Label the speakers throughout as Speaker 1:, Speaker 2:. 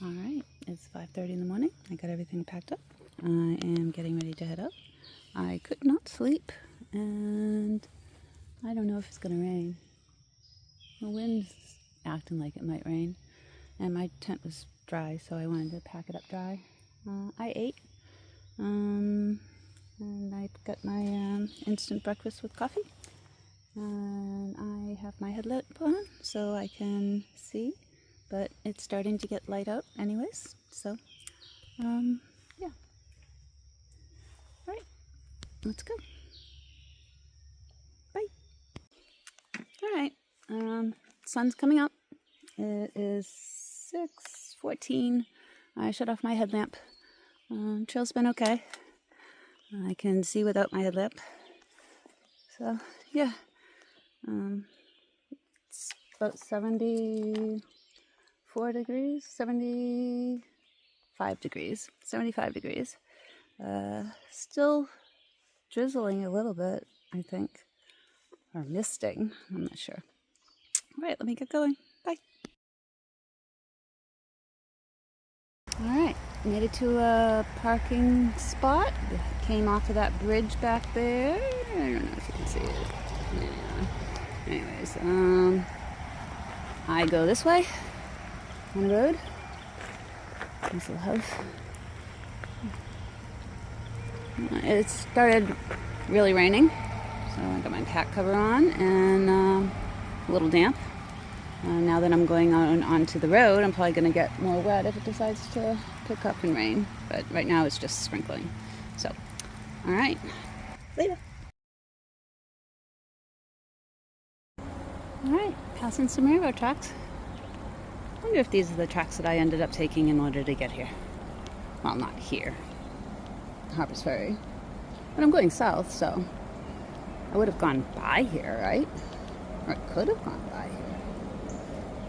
Speaker 1: All right, it's 5:30 in the morning. I got everything packed up. I am getting ready to head out. I could not sleep, and I don't know if it's going to rain. The wind's acting like it might rain, and my tent was dry, so I wanted to pack it up dry. I ate, and I got my instant breakfast with coffee, and I have my headlamp on so I can see, but it's starting to get light out anyways, so yeah. All right, let's go. Bye. All right, sun's coming up. It is 6:14. I shut off my headlamp. Trail's been okay. I can see without my headlamp. So yeah, it's about 74 degrees, 75 degrees, 75 degrees. Still drizzling a little bit, I think, or misting, I'm not sure. All right, let me get going. Bye. All right, made it to a parking spot. Came off of that bridge back there. I don't know if you can see it. Yeah. Anyways, I go this way on the road. Nice little house. It started really raining, so I got my pack cover on and a little damp. Now that I'm going onto the road, I'm probably going to get more wet if it decides to pick up and rain. But right now it's just sprinkling. So, all right, later. All right, passing some railroad tracks. I wonder if these are the tracks that I ended up taking in order to get here. Well, not here, Harper's Ferry. But I'm going south, so I would have gone by here, right? Or it could have gone by here.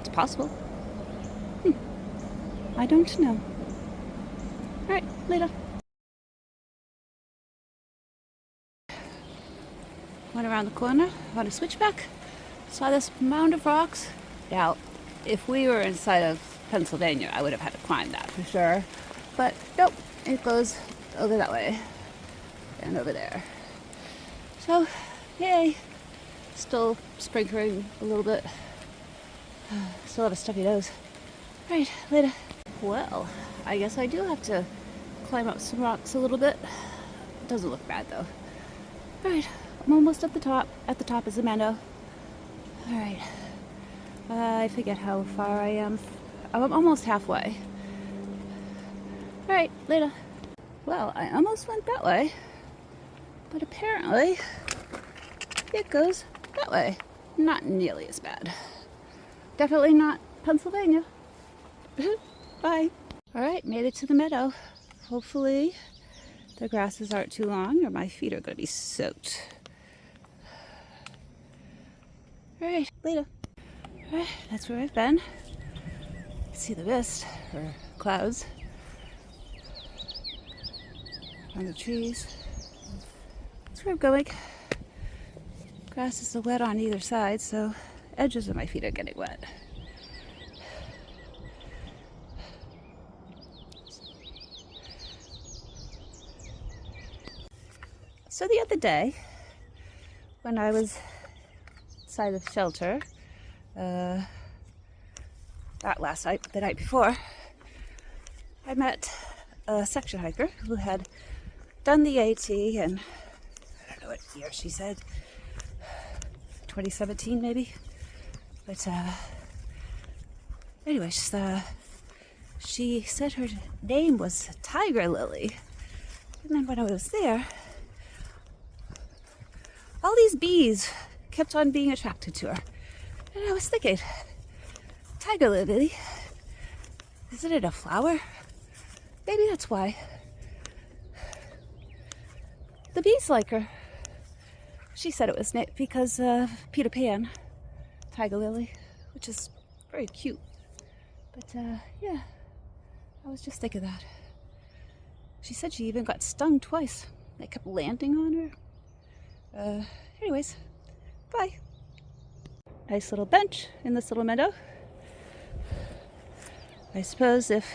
Speaker 1: It's possible. I don't know. All right, later. Went around the corner on a switchback. Saw this mound of rocks. Now, if we were inside of Pennsylvania, I would have had to climb that for sure. But nope, it goes over that way and over there. So, yay. Still sprinkling a little bit. Still have a stuffy nose. Right, later. Well, I guess I do have to climb up some rocks a little bit. It doesn't look bad though. Alright, I'm almost at the top. At the top is the meadow. Alright. I forget how far I am. I'm almost halfway. Alright, later. Well, I almost went that way. But apparently, it goes that way. Not nearly as bad. Definitely not Pennsylvania. Bye. All right, made it to the meadow. Hopefully the grasses aren't too long or my feet are going to be soaked. All right, later. All right, that's where I've been. See the mist or clouds on the trees. That's where I'm going. Grass is wet on either side, so edges of my feet are getting wet. So the other day, when I was inside the shelter, not last night, but the night before, I met a section hiker who had done the AT, and I don't know what year she said, 2017 maybe. But anyway, she said her name was Tiger Lily. And then when I was there, all these bees kept on being attracted to her. And I was thinking, Tiger Lily, isn't it a flower? Maybe that's why. The bees like her. She said it was because of Peter Pan, Tiger Lily, which is very cute. But yeah, I was just thinking that. She said she even got stung twice. They kept landing on her. Anyways, bye. Nice little bench in this little meadow. I suppose if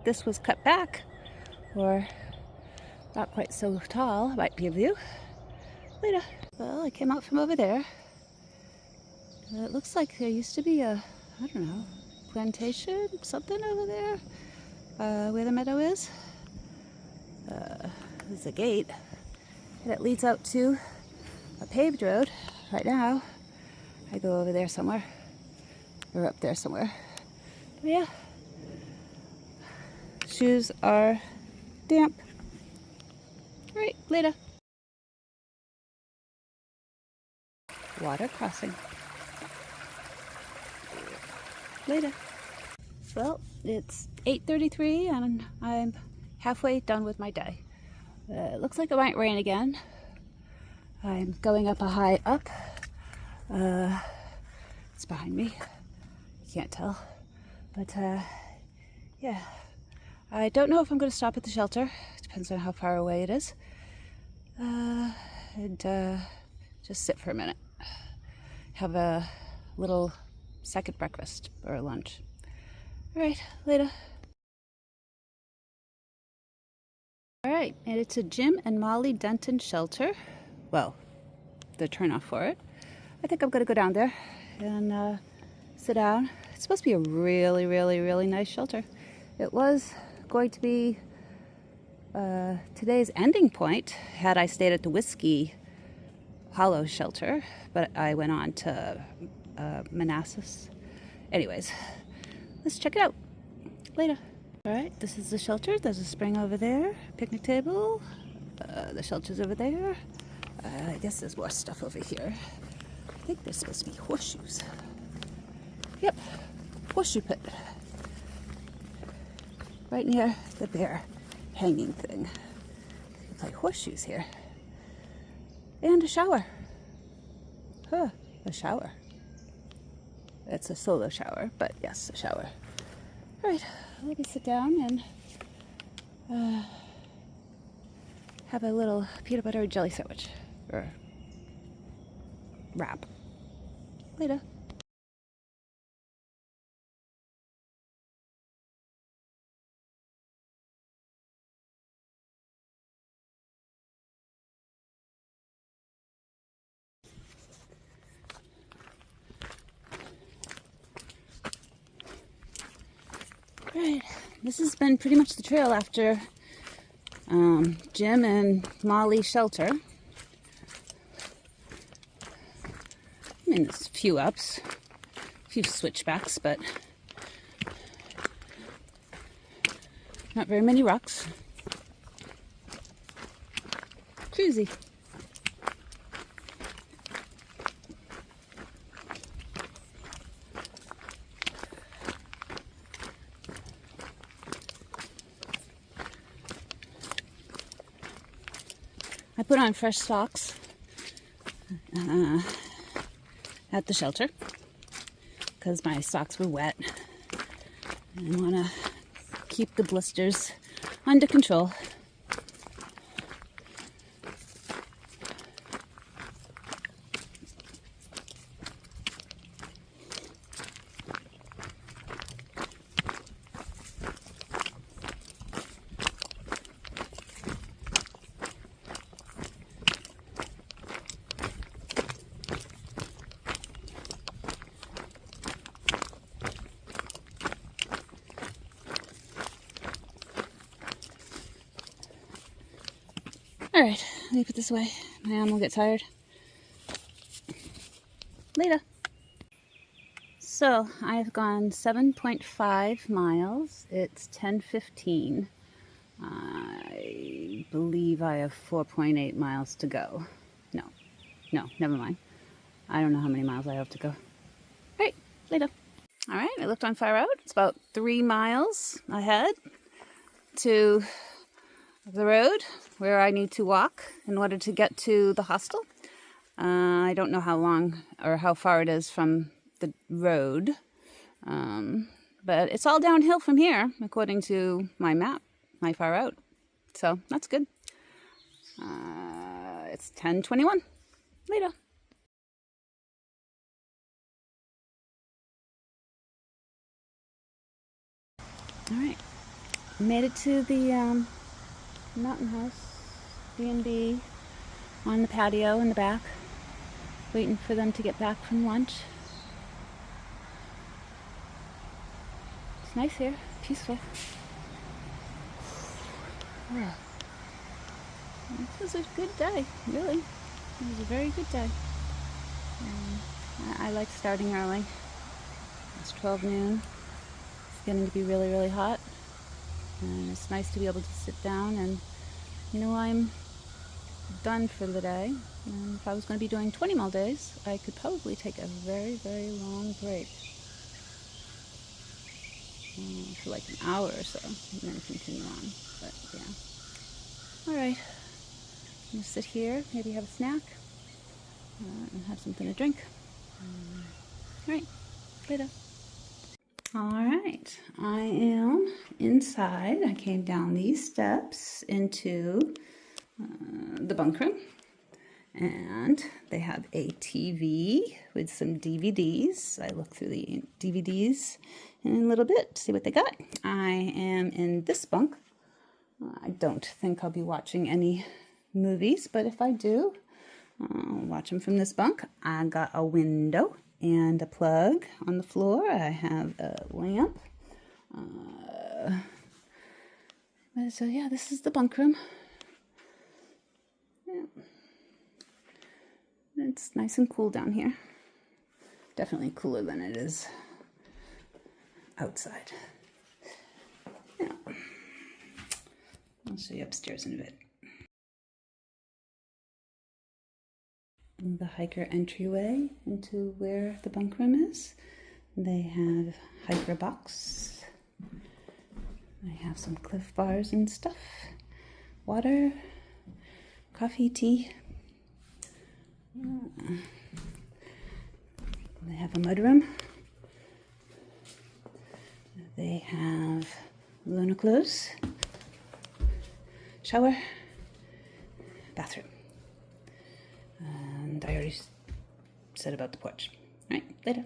Speaker 1: this was cut back or not quite so tall, it might be a view. Later. Well, I came out from over there. It looks like there used to be a, I don't know, plantation, something over there, where the meadow is. There's a gate that leads out to a paved road. Right now, I go over there somewhere, or up there somewhere. But yeah, shoes are damp. All right, later. Water crossing. Later. Well, it's 8:33 and I'm halfway done with my day. It looks like it might rain again. I'm going up a high up. It's behind me. You can't tell. But yeah. I don't know if I'm going to stop at the shelter. It depends on how far away it is. And just sit for a minute. Have a little second breakfast or lunch. All right, later. All right, and it's a Jim and Molly Denton shelter. Well, the turnoff for it. I think I'm gonna go down there and sit down. It's supposed to be a really, really, really nice shelter. It was going to be today's ending point had I stayed at the Whiskey Hollow shelter, but I went on to Manassas. Anyways, let's check it out. Later. All right, this is the shelter. There's a spring over there, picnic table. The shelter's over there. I guess there's more stuff over here. I think there's supposed to be horseshoes. Yep, horseshoe pit. Right near the bear hanging thing. You can play horseshoes here. And a shower. Huh, a shower. It's a solo shower, but yes, a shower. All right, let me sit down and have a little peanut butter and jelly sandwich or wrap. Later. Alright, this has been pretty much the trail after Jim and Molly shelter. I mean, there's a few ups, a few switchbacks, but not very many rocks. Cruisy. I put on fresh socks at the shelter because my socks were wet and I want to keep the blisters under control. Alright, let me put this away. My arm will get tired. Later. So, I've gone 7.5 miles. It's 10:15. I believe I have 4.8 miles to go. No, never mind. I don't know how many miles I have to go. Alright, later. Alright, I looked on Far Out. It's about 3 miles ahead to the road where I need to walk in order to get to the hostel. I don't know how long or how far it is from the road, but it's all downhill from here according to my map, my Far Out. So that's good. It's 10:21. Later. All right, made it to the mountain house, B&B, on the patio in the back, waiting for them to get back from lunch. It's nice here, peaceful. Oh. This was a good day, really. It was a very good day. I like starting early. It's 12 noon. It's getting to be really, really hot. And it's nice to be able to sit down and, I'm done for the day. And if I was going to be doing 20 more days, I could probably take a very, very long break. For like an hour or so, and then continue on. But yeah. Alright. I'm going to sit here, maybe have a snack, and have something to drink. Alright. Later. Alright. I am inside. I came down these steps into the bunk room. And they have a TV with some DVDs. I look through the DVDs in a little bit to see what they got. I am in this bunk. I don't think I'll be watching any movies, but if I do, I'll watch them from this bunk. I got a window and a plug on the floor. I have a lamp. So yeah, this is the bunk room. Yeah. It's nice and cool down here. Definitely cooler than it is outside. Yeah. I'll show you upstairs in a bit. The hiker entryway into where the bunk room is. They have hiker box. They have some Cliff bars and stuff. Water, coffee, tea. They have a mudroom. They have Luna clothes, shower, bathroom. And I already said about the porch. All right, later.